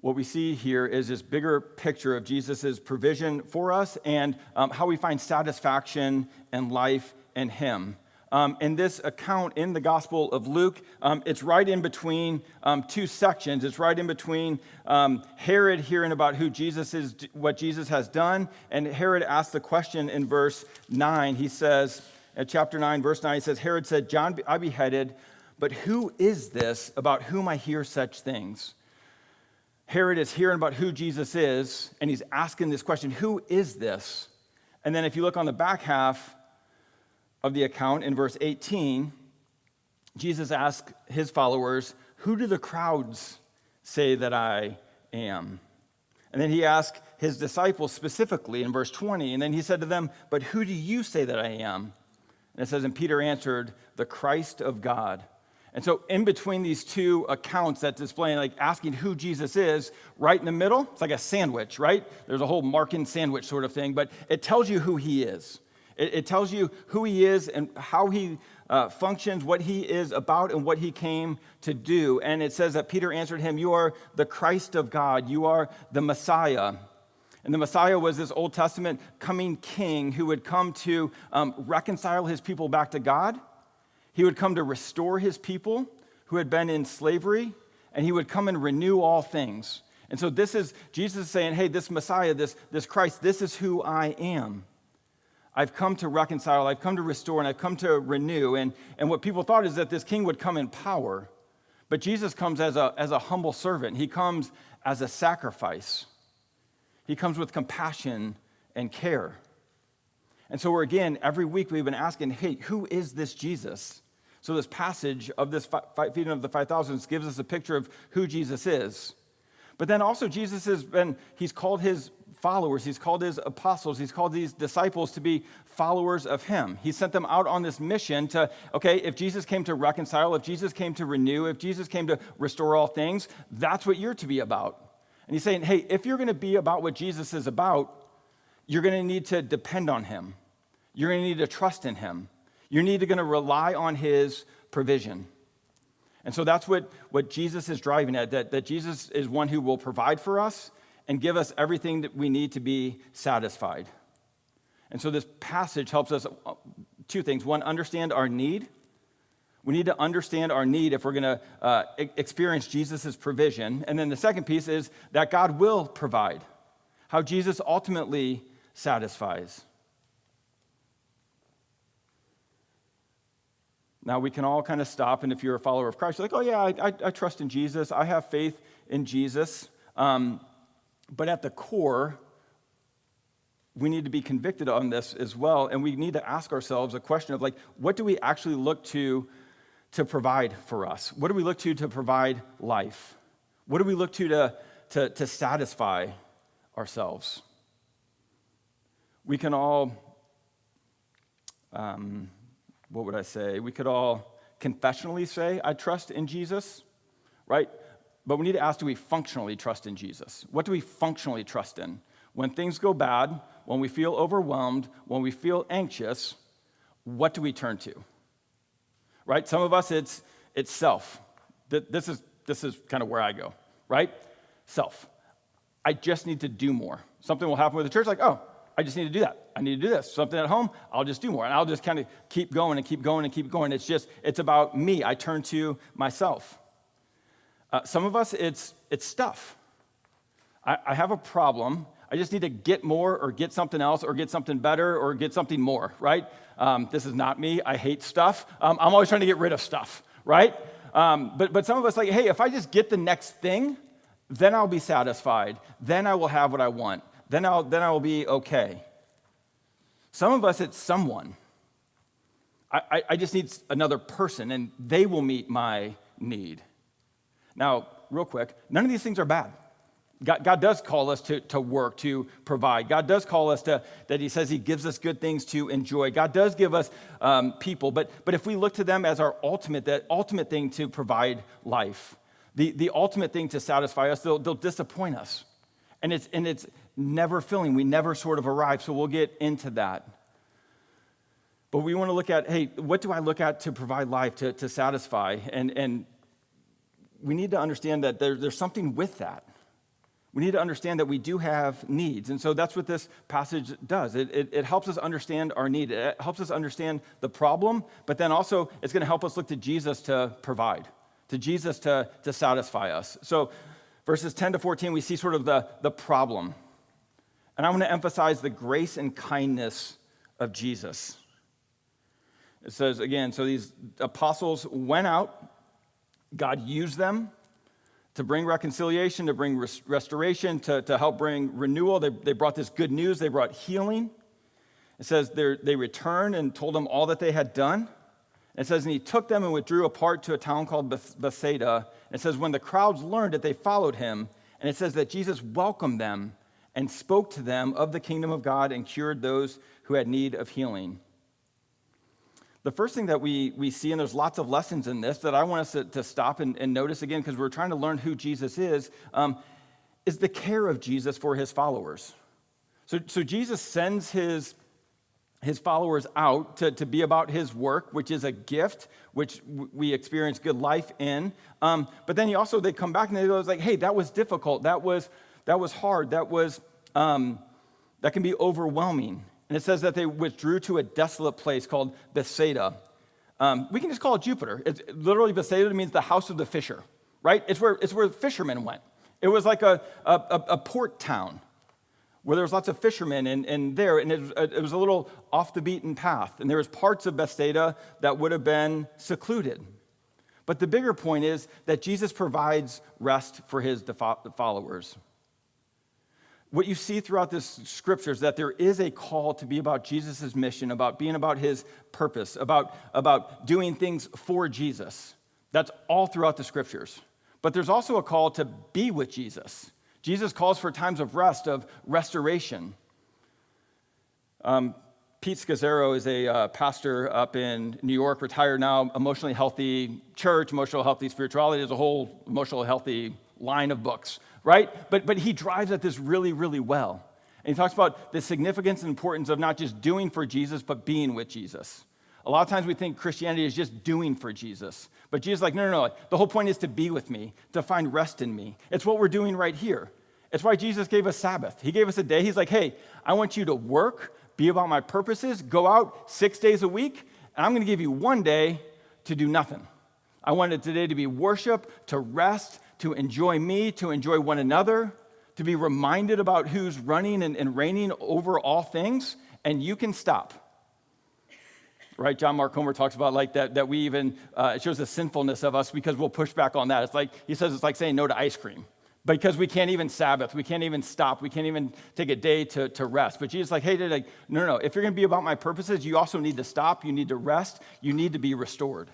what we see here is this bigger picture of Jesus' provision for us and how we find satisfaction and life in him. In this account in the Gospel of Luke, it's right in between two sections. It's right in between Herod hearing about who Jesus is, what Jesus has done, and Herod asks the question in verse 9. He says, at chapter 9, verse 9, he says, Herod said, John I beheaded, but who is this about whom I hear such things? Herod is hearing about who Jesus is, and he's asking this question, who is this? And then if you look on the back half of the account in verse 18, Jesus asks his followers, who do the crowds say that I am? And then he asked his disciples specifically in verse 20, and then he said to them, but who do you say that I am? And it says, and Peter answered, the Christ of God. And so in between these two accounts that display, like asking who Jesus is, right in the middle, it's like a sandwich, right? There's a whole Markan sandwich sort of thing, but it tells you who he is. It tells you who he is and how he functions, what he is about, and what he came to do. And it says that Peter answered him, you are the Christ of God. You are the Messiah. And the Messiah was this Old Testament coming king who would come to reconcile his people back to God. He would come to restore his people who had been in slavery, and he would come and renew all things. And so this is Jesus saying, hey, this Messiah, this Christ, this is who I am. I've come to reconcile, I've come to restore, and I've come to renew. And what people thought is that this king would come in power. But Jesus comes as a humble servant. He comes as a sacrifice. He comes with compassion and care. And so every week we've been asking, hey, who is this Jesus? So this passage of this feeding of the 5,000 gives us a picture of who Jesus is. But then also Jesus he's called his followers, he's called his apostles, he's called these disciples to be followers of him. He sent them out on this mission to, okay, if Jesus came to reconcile, if Jesus came to renew, if Jesus came to restore all things, that's what you're to be about. And he's saying, hey, if you're going to be about what Jesus is about, you're going to need to depend on him. You're going to need to trust in him. You're going to rely on his provision. And so that's what Jesus is driving at, that Jesus is one who will provide for us and give us everything that we need to be satisfied. And so this passage helps us two things. One, understand our need. We need to understand our need if we're going to experience Jesus' provision. And then the second piece is that God will provide, how Jesus ultimately satisfies. Now, we can all kind of stop, and if you're a follower of Christ, you're like, oh, yeah, I trust in Jesus. I have faith in Jesus. But at the core, we need to be convicted on this as well, and we need to ask ourselves a question of, like, what do we actually look to provide for us? What do we look to provide life? What do we look to satisfy ourselves? We can all... what would I say? We could all confessionally say, I trust in Jesus, right? But we need to ask, do we functionally trust in Jesus? What do we functionally trust in? When things go bad, when we feel overwhelmed, when we feel anxious, what do we turn to? Right? Some of us, it's self. This is kind of where I go, right? Self. I just need to do more. Something will happen with the church, like, oh, I just need to do that. I need to do this. Something at home, I'll just do more. And I'll just kind of keep going and keep going and keep going. It's about me. I turn to myself. Some of us, it's stuff. I have a problem. I just need to get more or get something else or get something better or get something more, right? This is not me. I hate stuff. I'm always trying to get rid of stuff, right? But some of us, like, hey, if I just get the next thing, then I'll be satisfied. Then I will have what I want. Then I will be okay. Some of us, it's someone. I just need another person, and they will meet my need. Now, real quick, none of these things are bad. God does call us to work, to provide. God does call us that he says he gives us good things to enjoy. God does give us people, but if we look to them as our that ultimate thing to provide life, the ultimate thing to satisfy us, they'll disappoint us. And it's never filling. We never sort of arrive, so we'll get into that. But we want to look at, hey, what do I look at to provide life, to satisfy? And we need to understand that there's something with that. We need to understand that we do have needs. And so that's what this passage does. It helps us understand our need. It helps us understand the problem, but then also it's going to help us look to Jesus to provide, to Jesus to satisfy us. So verses 10 to 14, we see sort of the problem. And I want to emphasize the grace and kindness of Jesus. It says, again, so these apostles went out. God used them to bring reconciliation, to bring restoration, to help bring renewal. They brought this good news. They brought healing. It says they returned and told them all that they had done. It says, and he took them and withdrew apart to a town called Bethsaida. It says, when the crowds learned it, they followed him. And it says that Jesus welcomed them and spoke to them of the kingdom of God and cured those who had need of healing. The first thing that we see, and there's lots of lessons in this that I want us to stop and notice again, because we're trying to learn who Jesus is the care of Jesus for his followers. So Jesus sends his followers out to be about his work, which is a gift, which we experience good life in. But then they come back and they go like, hey, that was difficult. That was hard. That can be overwhelming. And it says that they withdrew to a desolate place called Bethsaida. We can just call it Jupiter. It's literally Bethsaida means the house of the fisher, right? It's where fishermen went. It was like a port town where there was lots of fishermen and it was a little off the beaten path. And there was parts of Bethsaida that would have been secluded. But the bigger point is that Jesus provides rest for his followers. What you see throughout this scripture is that there is a call to be about Jesus' mission, about being about his purpose, about doing things for Jesus. That's all throughout the scriptures. But there's also a call to be with Jesus. Jesus calls for times of rest, of restoration. Pete Scazzaro is a pastor up in New York, retired now, emotionally healthy church, emotional healthy spirituality. There's a whole emotional healthy line of books, right? But he drives at this really, really well. And he talks about the significance and importance of not just doing for Jesus, but being with Jesus. A lot of times we think Christianity is just doing for Jesus. But Jesus is like, no. The whole point is to be with me, to find rest in me. It's what we're doing right here. It's why Jesus gave us Sabbath. He gave us a day. He's like, hey, I want you to work, be about my purposes, go out 6 days a week, and I'm going to give you one day to do nothing. I wanted today to be worship, to rest, to enjoy me, to enjoy one another, to be reminded about who's running and reigning over all things, and you can stop. Right? John Mark Comer talks about like that we even, it shows the sinfulness of us because we'll push back on that. It's like, he says it's like saying no to ice cream. Because we can't even Sabbath, we can't even stop, we can't even take a day to rest. But Jesus is like, hey, no. If you're going to be about my purposes, you also need to stop, you need to rest, you need to be restored.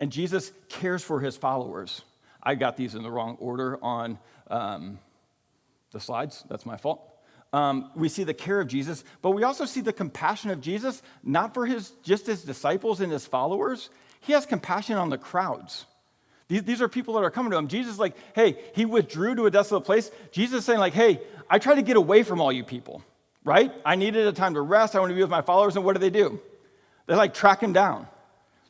And Jesus cares for his followers. I got these in the wrong order on the slides. That's my fault. We see the care of Jesus, but we also see the compassion of Jesus, not for just his disciples and his followers. He has compassion on the crowds. These are people that are coming to him. Jesus is like, hey, he withdrew to a desolate place. Jesus is saying like, hey, I try to get away from all you people, right? I needed a time to rest. I want to be with my followers. And what do? They like track him down.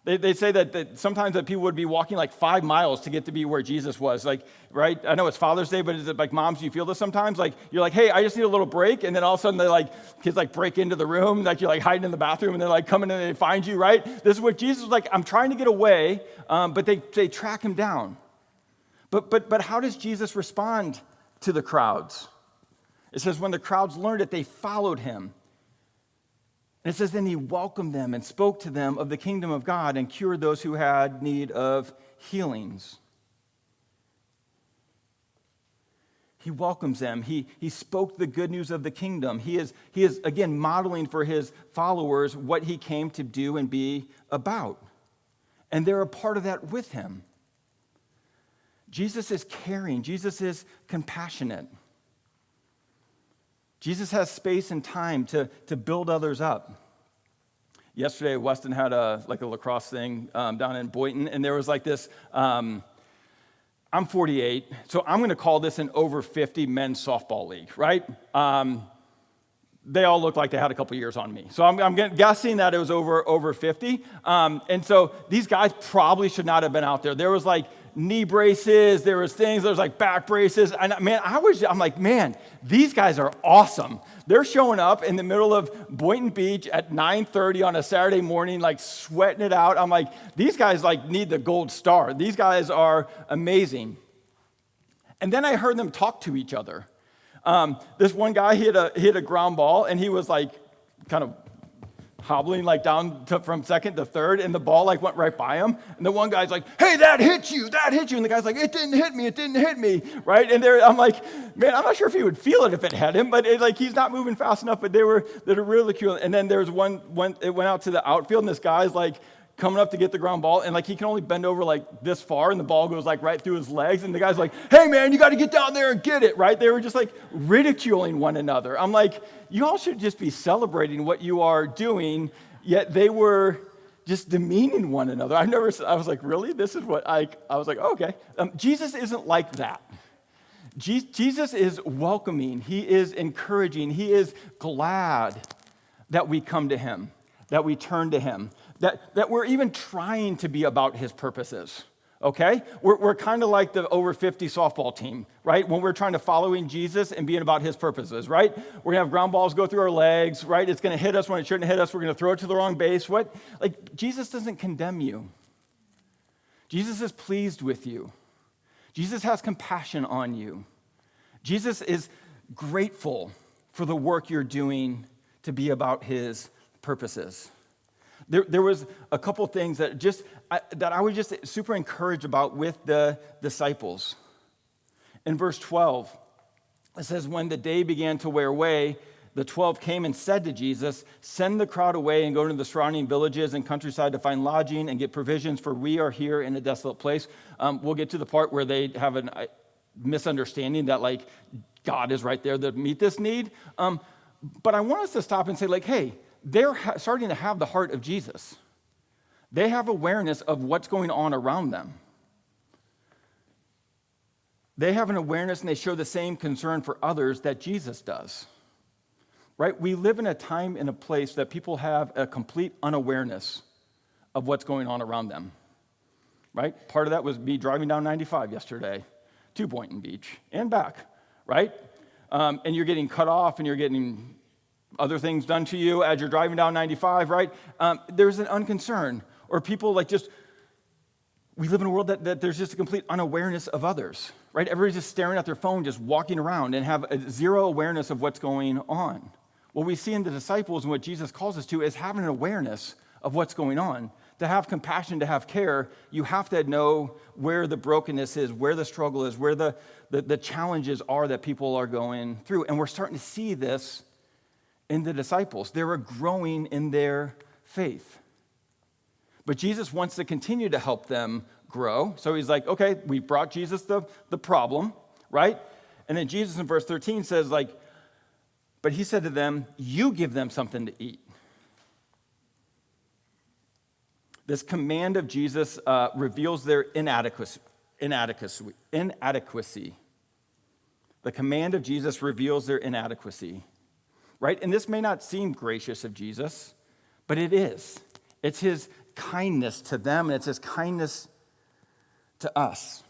They say that sometimes that people would be walking like 5 miles to get to be where Jesus was. Like, right? I know it's Father's Day, but is it like moms, do you feel this sometimes? Like, you're like, hey, I just need a little break. And then all of a sudden kids like break into the room, like you're like hiding in the bathroom and they're like coming in and they find you, right? This is what Jesus was like, I'm trying to get away, but they track him down. But how does Jesus respond to the crowds? It says when the crowds learned it, they followed him. And it says, then he welcomed them and spoke to them of the kingdom of God and cured those who had need of healings. He welcomes them. He spoke the good news of the kingdom. He is again modeling for his followers what he came to do and be about. And they're a part of that with him. Jesus is caring. Jesus is compassionate. Jesus has space and time to build others up. Yesterday, Weston had a lacrosse thing down in Boynton, and there was like this, I'm 48, so I'm going to call this an over 50 men's softball league, right? They all looked like they had a couple years on me. So I'm guessing that it was over 50. And so these guys probably should not have been out there. There was like knee braces, there was like back braces. And man, I'm like, man, these guys are awesome. They're showing up in the middle of Boynton Beach at 9:30 on a Saturday morning, like sweating it out. I'm like, these guys like need the gold star. These guys are amazing. And then I heard them talk to each other. This one guy hit a ground ball, and he was like kind of hobbling like down from second to third, and the ball like went right by him. And the one guy's like, "Hey, that hit you. And the guy's like, "It didn't hit me, right?" And I'm like, man, I'm not sure if he would feel it if it hit him, but he's not moving fast enough. But they're ridiculing. And then there's one, it went out to the outfield, and this guy's like coming up to get the ground ball, and like he can only bend over like this far, and the ball goes like right through his legs, and the guy's like, "Hey man, you got to get down there and get it," right? They were just like ridiculing one another. I'm like, you all should just be celebrating what you are doing, yet they were just demeaning one another. I was like, really? This is what I was like, okay. Jesus isn't like that. Jesus is welcoming. He is encouraging. He is glad that we come to him, that we turn to him, that we're even trying to be about his purposes, okay? We're kind of like the over 50 softball team, right? When we're trying to following Jesus and being about his purposes, right? We're going to have ground balls go through our legs, right? It's going to hit us when it shouldn't hit us. We're going to throw it to the wrong base. What? Like, Jesus doesn't condemn you. Jesus is pleased with you. Jesus has compassion on you. Jesus is grateful for the work you're doing to be about his purposes. There was a couple things that I was just super encouraged about with the disciples. In verse 12, it says, when the day began to wear away, the 12 came and said to Jesus, "Send the crowd away and go to the surrounding villages and countryside to find lodging and get provisions, for we are here in a desolate place." We'll get to the part where they have a misunderstanding that like God is right there to meet this need. But I want us to stop and say like, hey, they're starting to have the heart of Jesus. They have awareness of what's going on around them. They have an awareness and they show the same concern for others that Jesus does. Right? We live in a time and a place that people have a complete unawareness of what's going on around them. Right? Part of that was me driving down 95 yesterday to Boynton Beach and back. Right? And you're getting cut off and you're getting other things done to you as you're driving down 95, right? There's an unconcern. Or people like we live in a world that there's just a complete unawareness of others, right? Everybody's just staring at their phone, just walking around and have a zero awareness of what's going on. What we see in the disciples and what Jesus calls us to is having an awareness of what's going on. To have compassion, to have care, you have to know where the brokenness is, where the struggle is, where the challenges are that people are going through. And we're starting to see this in the disciples. They were growing in their faith. But Jesus wants to continue to help them grow. So he's like, okay, we brought Jesus the problem, right? And then Jesus in verse 13 says like, but he said to them, "You give them something to eat." This command of Jesus reveals their inadequacy. The command of Jesus reveals their inadequacy. Right? And this may not seem gracious of Jesus, but it is. It's his kindness to them, and it's his kindness to us.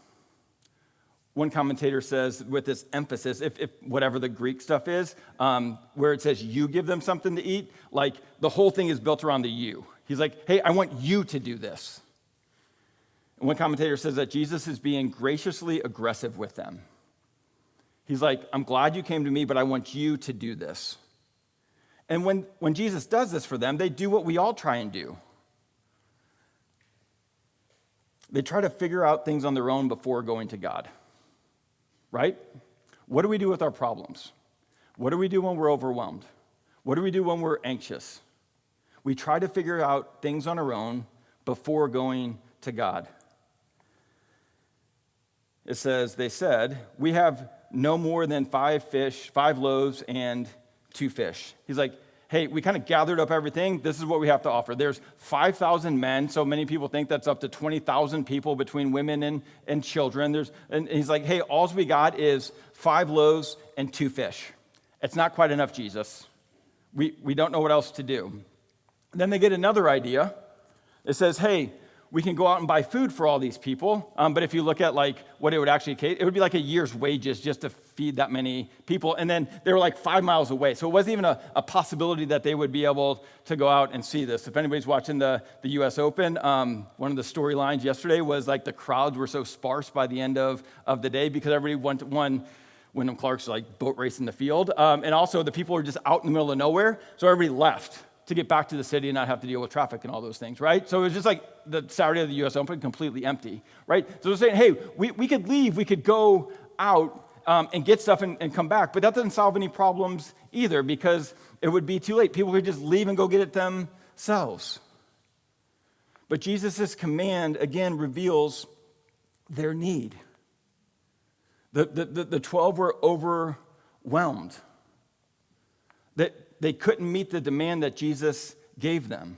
One commentator says with this emphasis, if whatever the Greek stuff is, where it says you give them something to eat, like the whole thing is built around the you. He's like, hey, I want you to do this. And one commentator says that Jesus is being graciously aggressive with them. He's like, I'm glad you came to me, but I want you to do this. And when Jesus does this for them, they do what we all try and do. They try to figure out things on their own before going to God. Right? What do we do with our problems? What do we do when we're overwhelmed? What do we do when we're anxious? We try to figure out things on our own before going to God. It says, they said, "We have no more than 5 loaves, and 2 fish. He's like, hey, we kind of gathered up everything. This is what we have to offer. There's 5,000 men, so many people think that's up to 20,000 people between women and children. And he's like, hey, all we got is 5 loaves and 2 fish. It's not quite enough, Jesus. We don't know what else to do. Then they get another idea. It says, hey, we can go out and buy food for all these people. But if you look at like what it would actually take, it would be like a year's wages just to feed that many people. And then they were like 5 miles away. So it wasn't even a possibility that they would be able to go out and see this. If anybody's watching the US Open, one of the storylines yesterday was like the crowds were so sparse by the end of the day because everybody went to one. Wyndham Clark's like boat race in the field. And also the people were just out in the middle of nowhere. So everybody left to get back to the city and not have to deal with traffic and all those things, right? So it was just like the Saturday of the US Open, completely empty, right? So they're saying, hey, we could leave, we could go out and get stuff and come back. But that doesn't solve any problems either because it would be too late. People could just leave and go get it themselves. But Jesus' command, again, reveals their need. The 12 were overwhelmed. That they couldn't meet the demand that Jesus gave them.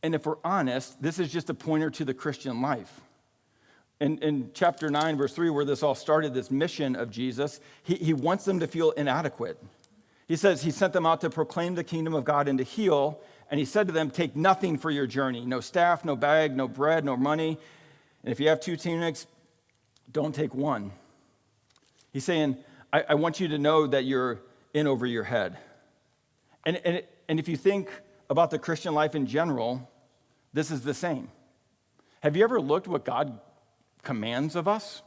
And if we're honest, this is just a pointer to the Christian life. In chapter 9, verse 3, where this all started, this mission of Jesus, he wants them to feel inadequate. He says he sent them out to proclaim the kingdom of God and to heal. And he said to them, take nothing for your journey. No staff, no bag, no bread, no money. And if you have 2 tunics, don't take one. He's saying, I want you to know that you're in over your head. And if you think about the Christian life in general, this is the same. Have you ever looked what God commands of us?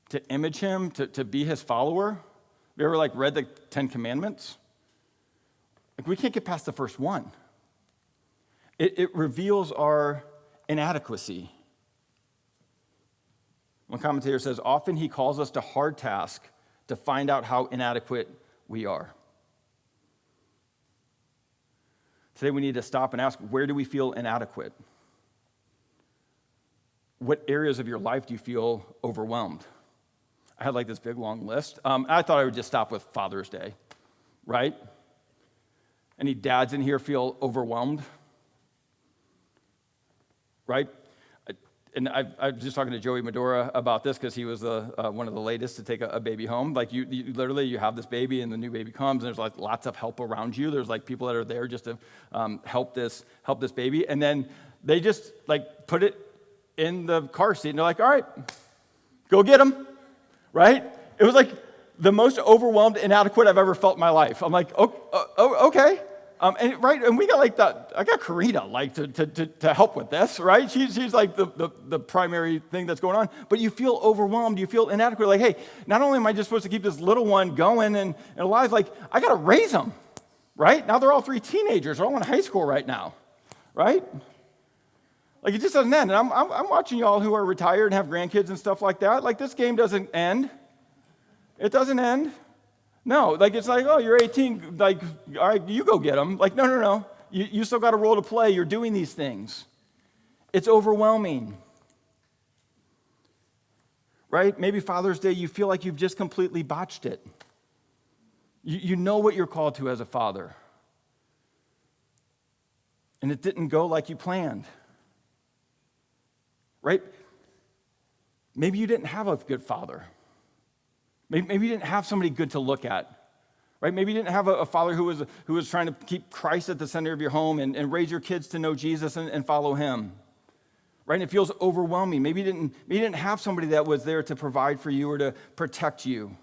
To image him, to be his follower? Have you ever read the 10 Commandments? We can't get past the first one. It reveals our inadequacy. One commentator says, often he calls us to hard task to find out how inadequate we are. Today we need to stop and ask, where do we feel inadequate? What areas of your life do you feel overwhelmed? I had this big long list. I thought I would just stop with Father's Day, right? Any dads in here feel overwhelmed? Right? And I was just talking to Joey Medora about this because he was one of the latest to take a baby home. You literally, you have this baby and the new baby comes and there's lots of help around you. There's people that are there just to help this baby. And then they just put it in the car seat and they're like, all right, go get him, right? It was the most overwhelmed, inadequate I've ever felt in my life. I'm like, okay. And we got that. I got Karina to help with this, right? She's the primary thing that's going on. But you feel overwhelmed. You feel inadequate. Hey, not only am I just supposed to keep this little one going and alive, I got to raise them, right? Now they're all 3 teenagers. They're all in high school right now, right? It just doesn't end. And I'm watching y'all who are retired and have grandkids and stuff like that. This game doesn't end. It doesn't end. No, it's oh, you're 18, all right, you go get them. No. You still got a role to play. You're doing these things. It's overwhelming. Right? Maybe Father's Day, you feel like you've just completely botched it. You know what you're called to as a father. And it didn't go like you planned. Right? Maybe you didn't have a good father. Maybe you didn't have somebody good to look at, right? Maybe you didn't have a father who was trying to keep Christ at the center of your home and raise your kids to know Jesus and follow him, right? And it feels overwhelming. Maybe you didn't have somebody that was there to provide for you or to protect you,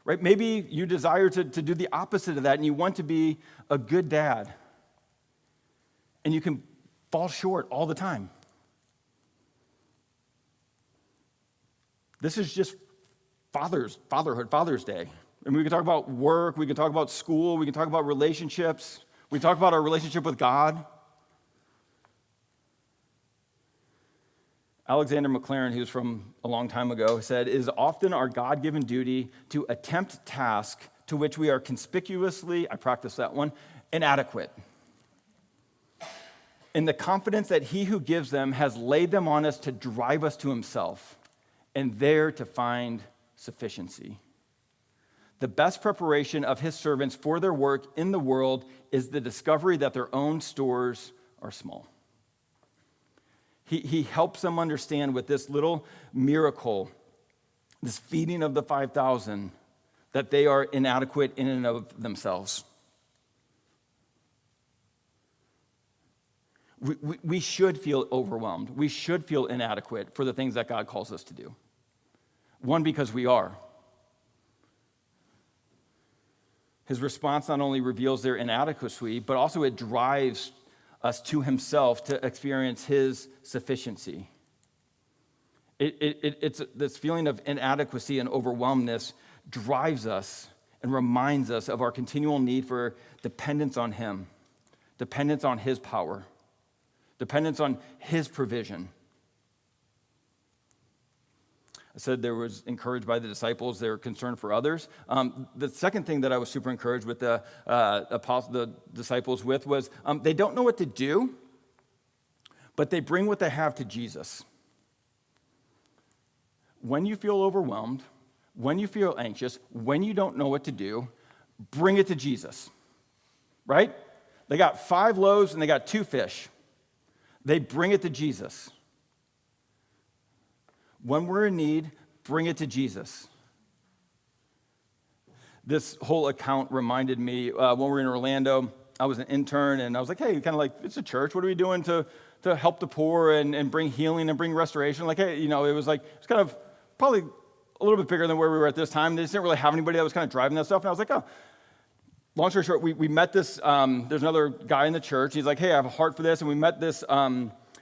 right? Maybe you desire to do the opposite of that and you want to be a good dad and you can fall short all the time. This is just fatherhood, Father's Day. And we can talk about work, we can talk about school, we can talk about relationships, we can talk about our relationship with God. Alexander McLaren, who's from a long time ago, said, it is often our God-given duty to attempt tasks to which we are conspicuously, I practiced that one, inadequate. In the confidence that he who gives them has laid them on us to drive us to himself, and there to find sufficiency. The best preparation of his servants for their work in the world is the discovery that their own stores are small. He helps them understand with this little miracle, this feeding of the 5,000, that they are inadequate in and of themselves. We should feel overwhelmed. We should feel inadequate for the things that God calls us to do. One, because we are. His response not only reveals their inadequacy, but also it drives us to himself to experience his sufficiency. It's this feeling of inadequacy and overwhelmness drives us and reminds us of our continual need for dependence on him, dependence on his power, dependence on his provision. I said there was encouraged by the disciples, they were concerned for others. The second thing that I was super encouraged with the disciples with was they don't know what to do, but they bring what they have to Jesus. When you feel overwhelmed, when you feel anxious, when you don't know what to do, bring it to Jesus, right? They got 5 loaves and they got 2 fish. They bring it to Jesus. When we're in need, bring it to Jesus. This whole account reminded me when we were in Orlando, I was an intern, and I was like, hey, kind of like, it's a church. What are we doing to help the poor and bring healing and bring restoration? Like, hey, it was kind of probably a little bit bigger than where we were at this time. They just didn't really have anybody that was kind of driving that stuff. And I was like, oh, long story short, we met this, there's another guy in the church. He's like, hey, I have a heart for this. And we met this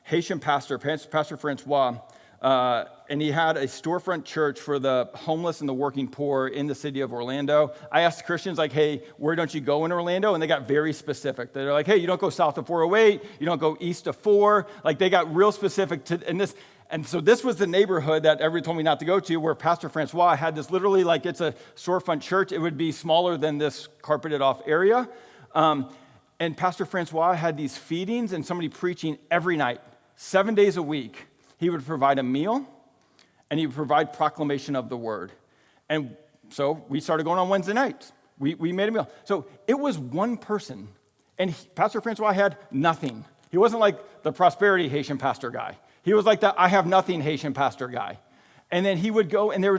Haitian pastor, Pastor Francois, and he had a storefront church for the homeless and the working poor in the city of Orlando. I asked the Christians, like, hey, where don't you go in Orlando? And they got very specific. They're like, hey, you don't go south of 408. You don't go east of 4. Like, they got real specific to, and so this was the neighborhood that everybody told me not to go to, where Pastor Francois had this literally, like, it's a storefront church. It would be smaller than this carpeted off area. And Pastor Francois had these feedings and somebody preaching every night, 7 days a week. He would provide a meal, and he would provide proclamation of the word. And so we started going on Wednesday nights. We made a meal. So it was one person, and Pastor Francois had nothing. He wasn't like the prosperity Haitian pastor guy. He was like the I have nothing Haitian pastor guy. And then he would go, and there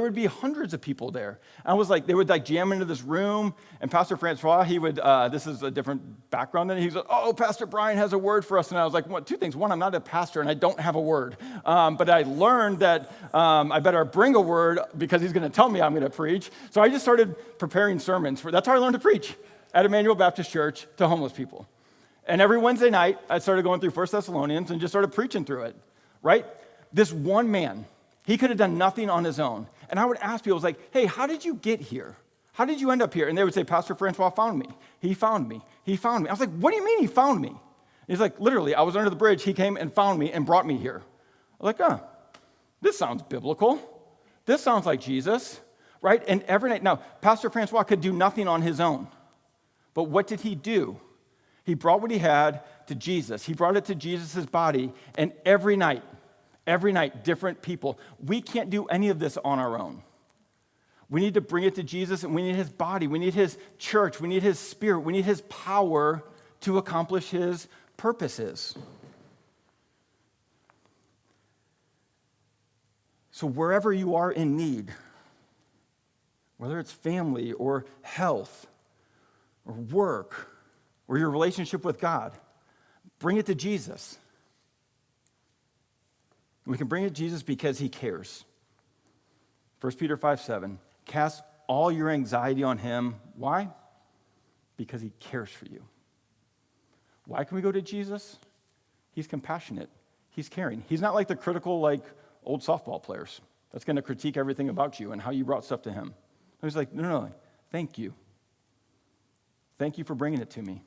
would be hundreds of people there. And I was like, they would like jam into this room, and Pastor Francois, he would, this is a different background than he was like, oh, Pastor Brian has a word for us. And I was like, well, 2 things. One, I'm not a pastor, and I don't have a word. But I learned that I better bring a word because he's going to tell me I'm going to preach. So I just started preparing sermons. That's how I learned to preach at Emmanuel Baptist Church to homeless people. And every Wednesday night, I started going through 1 Thessalonians and just started preaching through it, right? This one man, he could have done nothing on his own. And I would ask people, I was like, hey, how did you get here? How did you end up here? And they would say, Pastor Francois found me. He found me. He found me. I was like, what do you mean he found me? He's like, literally, I was under the bridge. He came and found me and brought me here. I was like, this sounds biblical. This sounds like Jesus, right? And every night, now, Pastor Francois could do nothing on his own. But what did he do? He brought what he had to Jesus. He brought it to Jesus' body, and every night, different people. We can't do any of this on our own. We need to bring it to Jesus, and we need his body. We need his church. We need his spirit. We need his power to accomplish his purposes. So wherever you are in need, whether it's family or health or work or your relationship with God, bring it to Jesus. We can bring it to Jesus because he cares. 1 Peter 5:7, cast all your anxiety on him. Why? Because he cares for you. Why can we go to Jesus? He's compassionate. He's caring. He's not like the critical, like old softball players that's going to critique everything about you and how you brought stuff to him. He's like, no, thank you. Thank you for bringing it to me.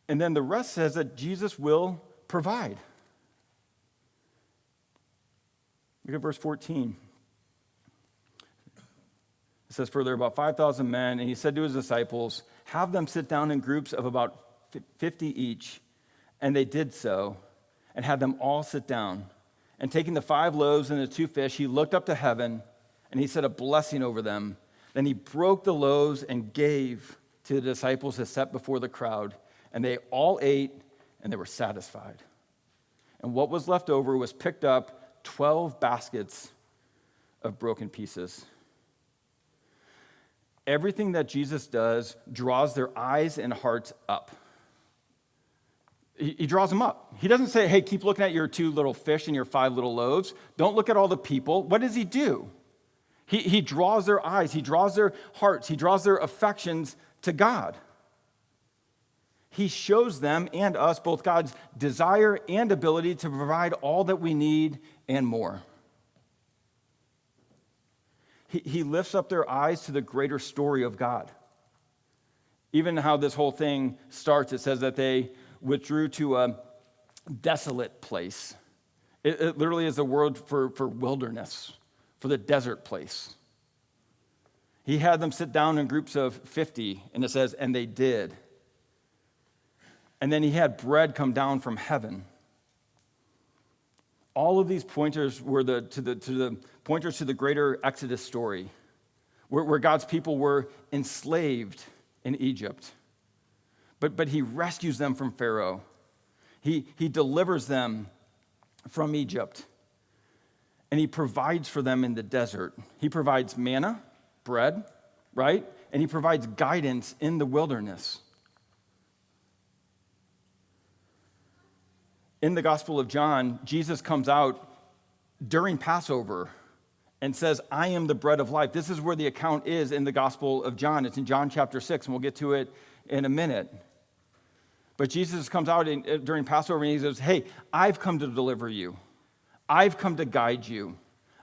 And then the rest says that Jesus will provide. Look at verse 14. It says further, about 5,000 men, and he said to his disciples, have them sit down in groups of about 50 each. And they did so, and had them all sit down. And taking the 5 loaves and the 2 fish, he looked up to heaven, and he said a blessing over them. Then he broke the loaves and gave to the disciples to set before the crowd. And they all ate, and they were satisfied. And what was left over was picked up 12 baskets of broken pieces. Everything that Jesus does draws their eyes and hearts up. He draws them up. He doesn't say, hey, keep looking at your 2 little fish and your 5 little loaves. Don't look at all the people. What does he do? He draws their eyes. He draws their hearts. He draws their affections to God. He shows them and us both God's desire and ability to provide all that we need and more. He lifts up their eyes to the greater story of God. Even how this whole thing starts, it says that they withdrew to a desolate place. It literally is the word for wilderness, for the desert place. He had them sit down in groups of 50, and it says, and they did. And then he had bread come down from heaven. All of these pointers were the pointers to the greater Exodus story, where God's people were enslaved in Egypt. But he rescues them from Pharaoh. He delivers them from Egypt. And he provides for them in the desert. He provides manna, bread, right? And he provides guidance in the wilderness. In the Gospel of John, Jesus comes out during Passover and says, I am the bread of life. This is where the account is in the Gospel of John. It's in John chapter 6, and we'll get to it in a minute. But Jesus comes out during Passover and he says, hey, I've come to deliver you. I've come to guide you.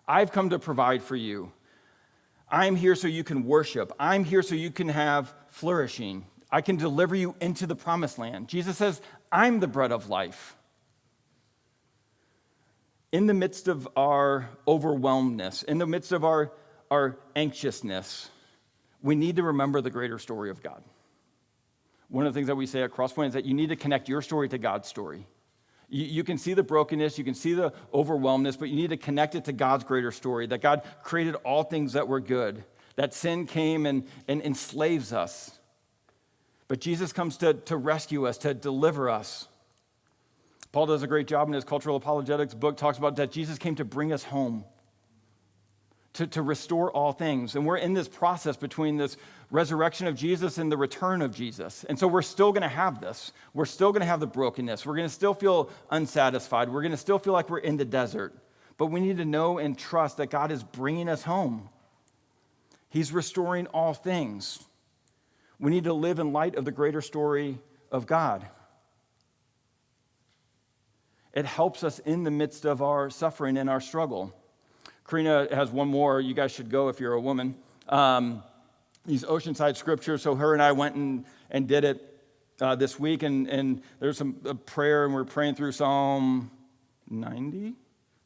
I've come to provide for you. I'm here so you can worship. I'm here so you can have flourishing. I can deliver you into the promised land. Jesus says, I'm the bread of life. In the midst of our overwhelmedness, in the midst of our anxiousness, we need to remember the greater story of God. One of the things that we say at Crosspoint is that you need to connect your story to God's story. You can see the brokenness, you can see the overwhelmedness, but you need to connect it to God's greater story, that God created all things that were good, that sin came and enslaves us. But Jesus comes to rescue us, to deliver us. Paul does a great job in his cultural apologetics book, talks about that Jesus came to bring us home, to restore all things. And we're in this process between this resurrection of Jesus and the return of Jesus. And so we're still going to have this. We're still going to have the brokenness. We're going to still feel unsatisfied. We're going to still feel like we're in the desert. But we need to know and trust that God is bringing us home. He's restoring all things. We need to live in light of the greater story of God. It helps us in the midst of our suffering and our struggle. Karina has one more. You guys should go if you're a woman. These Oceanside scriptures. So her and I went and did it this week. And there's a prayer, and we're praying through Psalm 90.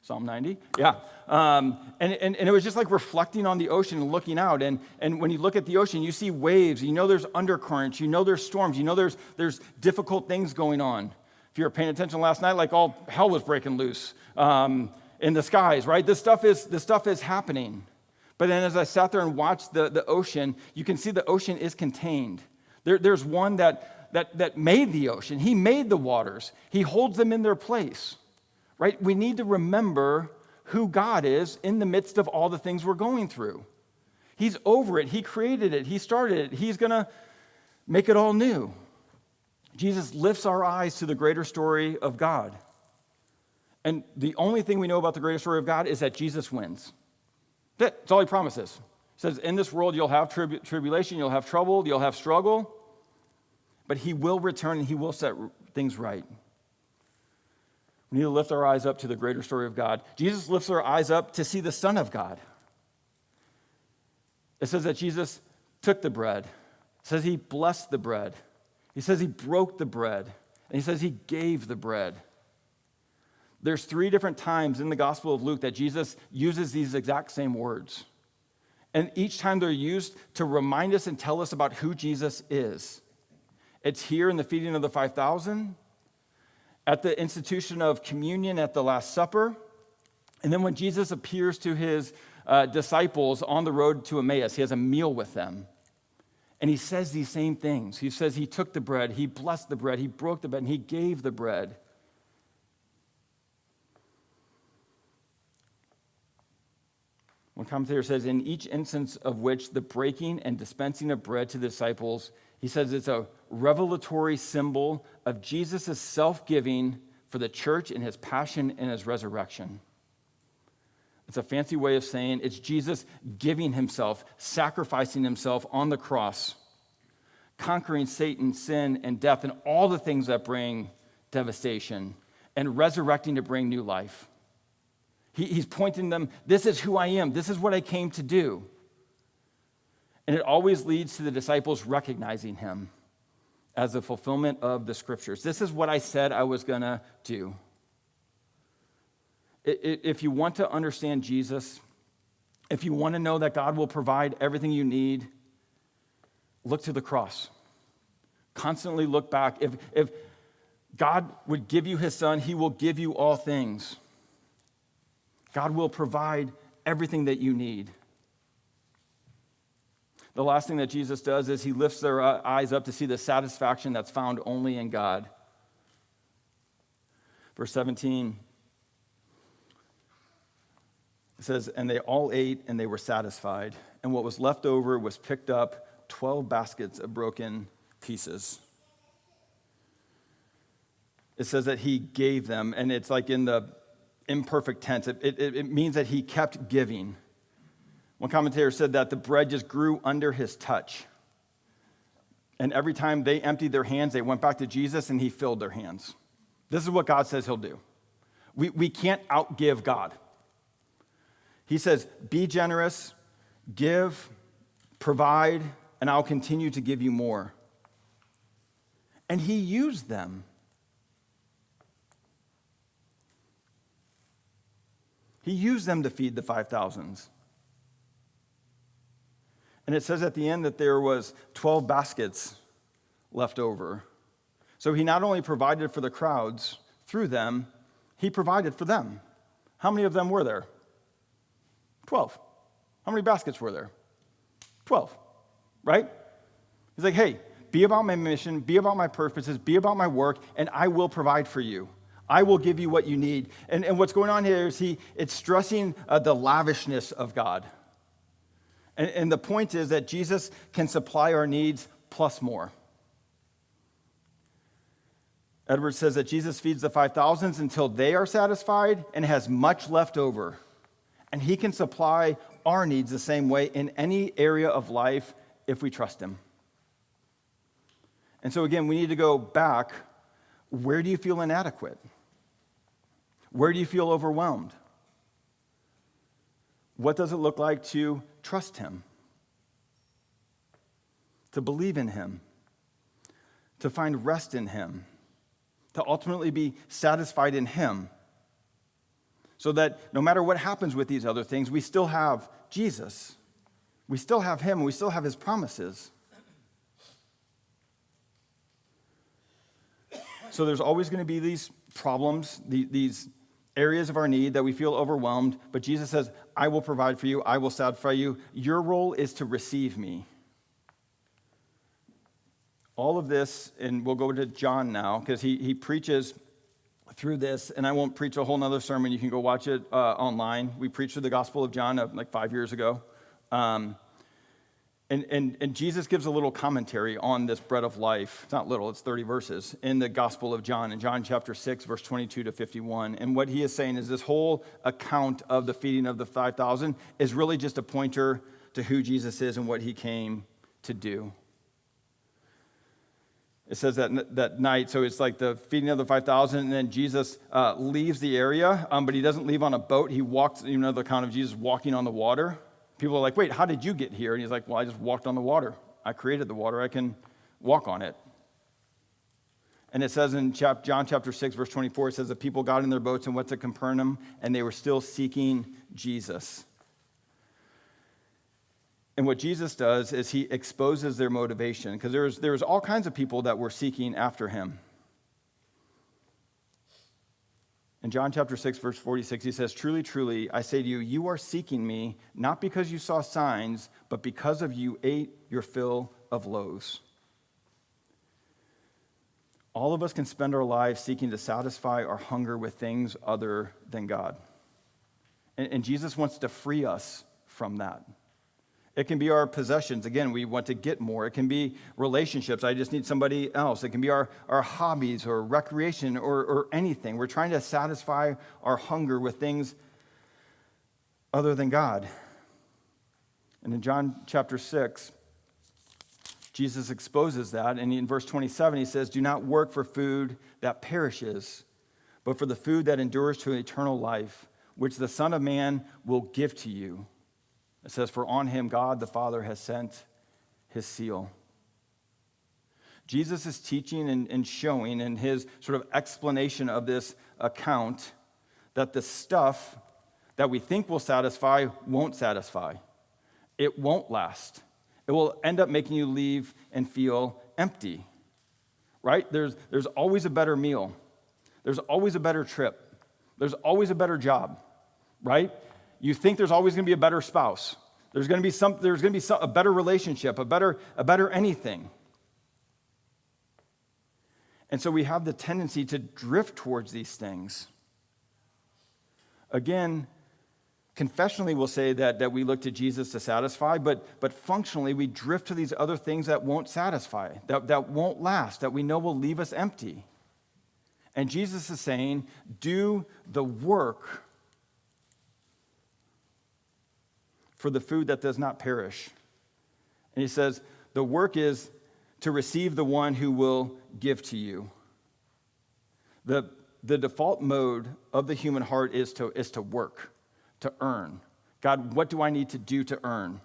Psalm 90, yeah. And it was just like reflecting on the ocean and looking out. And when you look at the ocean, you see waves. You know there's undercurrents. You know there's storms. You know there's difficult things going on. If you were paying attention last night, like all hell was breaking loose in the skies, right? This stuff is happening. But then as I sat there and watched the ocean, you can see the ocean is contained. There's one that made the ocean. He made the waters. He holds them in their place, right? We need to remember who God is in the midst of all the things we're going through. He's over it. He created it. He started it. He's going to make it all new. Jesus lifts our eyes to the greater story of God. And the only thing we know about the greater story of God is that Jesus wins. That's all he promises. He says, in this world you'll have tribulation, you'll have trouble, you'll have struggle, but he will return and he will set things right. We need to lift our eyes up to the greater story of God. Jesus lifts our eyes up to see the Son of God. It says that Jesus took the bread. It says he blessed the bread. He says he broke the bread. And he says he gave the bread. There's 3 different times in the Gospel of Luke that Jesus uses these exact same words. And each time they're used to remind us and tell us about who Jesus is. It's here in the feeding of the 5,000, at the institution of communion at the Last Supper, and then when Jesus appears to his disciples on the road to Emmaus, he has a meal with them. And he says these same things. He says he took the bread, he blessed the bread, he broke the bread, and he gave the bread. One commentator says, in each instance of which the breaking and dispensing of bread to the disciples, he says it's a revelatory symbol of Jesus' self-giving for the church in his passion and his resurrection. It's a fancy way of saying it's Jesus giving himself, sacrificing himself on the cross, conquering Satan, sin, and death, and all the things that bring devastation, and resurrecting to bring new life. He's pointing them, this is who I am. This is what I came to do. And it always leads to the disciples recognizing him as the fulfillment of the scriptures. This is what I said I was going to do. If you want to understand Jesus, if you want to know that God will provide everything you need, look to the cross. Constantly look back. If God would give you his son, he will give you all things. God will provide everything that you need. The last thing that Jesus does is he lifts their eyes up to see the satisfaction that's found only in God. Verse 17, it says, and they all ate and they were satisfied. And what was left over was picked up 12 baskets of broken pieces. It says that he gave them, and it's like in the imperfect tense. It means that he kept giving. One commentator said that the bread just grew under his touch. And every time they emptied their hands, they went back to Jesus and he filled their hands. This is what God says he'll do. We can't outgive God. He says, be generous, give, provide, and I'll continue to give you more. And he used them. He used them to feed the 5,000s. And it says at the end that there was 12 baskets left over. So he not only provided for the crowds through them, he provided for them. How many of them were there? 12. How many baskets were there? 12, right? He's like, hey, be about my mission, be about my purposes, be about my work, and I will provide for you. I will give you what you need. And what's going on here is it's stressing the lavishness of God. And the point is that Jesus can supply our needs plus more. Edwards says that Jesus feeds the 5,000s until they are satisfied and has much left over. And he can supply our needs the same way in any area of life if we trust him. And so again, we need to go back. Where do you feel inadequate? Where do you feel overwhelmed? What does it look like to trust him? To believe in him? To find rest in him? To ultimately be satisfied in him? So that no matter what happens with these other things, we still have Jesus. We still have him. We still have his promises. So there's always going to be these problems, these areas of our need that we feel overwhelmed. But Jesus says, I will provide for you. I will satisfy you. Your role is to receive me. All of this, and we'll go to John now, because he preaches through this, and I won't preach a whole nother sermon. You can go watch it online. We preached through the Gospel of John like 5 years ago. And Jesus gives a little commentary on this bread of life. It's not little, it's 30 verses in the Gospel of John, in John chapter 6, verse 22 to 51. And what he is saying is this whole account of the feeding of the 5,000 is really just a pointer to who Jesus is and what he came to do. It says that night, so it's like the feeding of the 5,000, and then Jesus leaves the area, but he doesn't leave on a boat. He walks, the account of Jesus walking on the water. People are like, wait, how did you get here? And he's like, well, I just walked on the water. I created the water. I can walk on it. And it says in John chapter 6, verse 24, it says the people got in their boats and went to Capernaum, and they were still seeking Jesus. And what Jesus does is he exposes their motivation, because there's all kinds of people that were seeking after him. In John chapter 6, verse 46, he says, truly, truly, I say to you, you are seeking me, not because you saw signs, but because of you ate your fill of loaves. All of us can spend our lives seeking to satisfy our hunger with things other than God. And Jesus wants to free us from that. It can be our possessions. Again, we want to get more. It can be relationships. I just need somebody else. It can be our hobbies or recreation or anything. We're trying to satisfy our hunger with things other than God. And in John chapter 6, Jesus exposes that. And in verse 27, he says, "Do not work for food that perishes, but for the food that endures to eternal life, which the Son of Man will give to you." It says, "For on him God the Father has sent his seal." Jesus is teaching and showing in his sort of explanation of this account that the stuff that we think will satisfy won't satisfy. It won't last. It will end up making you leave and feel empty, right? There's always a better meal. There's always a better trip. There's always a better job, right? You think there's always going to be a better spouse. There's going to be a better relationship, a better anything. And so we have the tendency to drift towards these things. Again, confessionally we'll say that we look to Jesus to satisfy, but functionally we drift to these other things that won't satisfy, that won't last, that we know will leave us empty. And Jesus is saying, do the work for the food that does not perish. And he says, the work is to receive the one who will give to you. The default mode of the human heart is to work, to earn. God, what do I need to do to earn?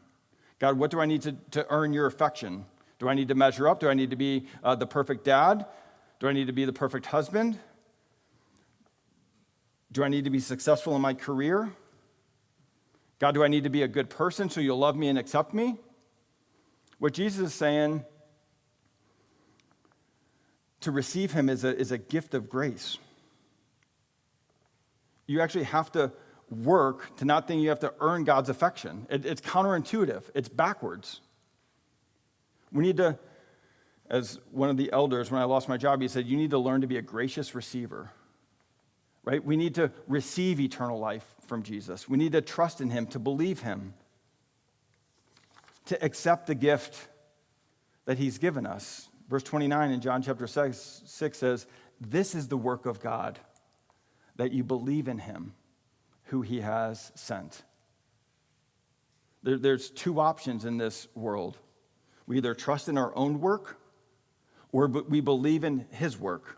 God, what do I need to earn your affection? Do I need to measure up? Do I need to be the perfect dad? Do I need to be the perfect husband? Do I need to be successful in my career? God, do I need to be a good person so you'll love me and accept me? What Jesus is saying, to receive him is a gift of grace. You actually have to work to not think you have to earn God's affection. It's counterintuitive. It's backwards. We need to, as one of the elders, when I lost my job, he said, you need to learn to be a gracious receiver, right? We need to receive eternal life from Jesus. We need to trust in him, to believe him, to accept the gift that he's given us. Verse 29 in John chapter 6 says, "This is the work of God, that you believe in him, who he has sent." There's two options in this world. We either trust in our own work, or we believe in his work.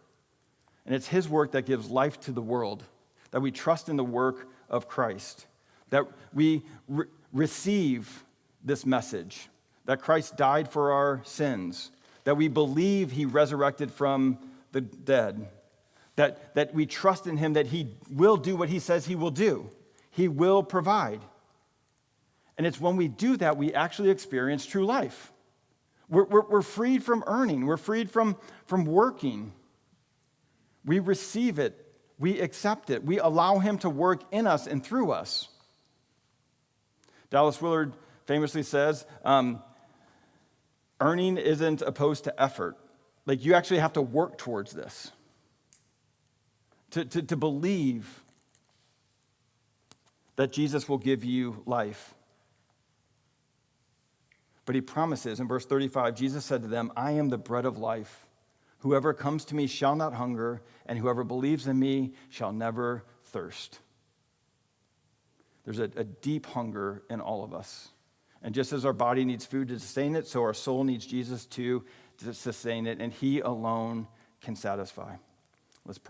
And it's his work that gives life to the world, that we trust in the work of Christ, that we receive this message, that Christ died for our sins, that we believe he resurrected from the dead, that we trust in him that he will do what he says he will do. He will provide. And it's when we do that, we actually experience true life. We're freed from earning. We're freed from working. We receive it. We accept it. We allow him to work in us and through us. Dallas Willard famously says, earning isn't opposed to effort. Like, you actually have to work towards this. To believe that Jesus will give you life. But he promises in verse 35, Jesus said to them, "I am the bread of life. Whoever comes to me shall not hunger, and whoever believes in me shall never thirst." There's a deep hunger in all of us. And just as our body needs food to sustain it, so our soul needs Jesus to sustain it, and he alone can satisfy.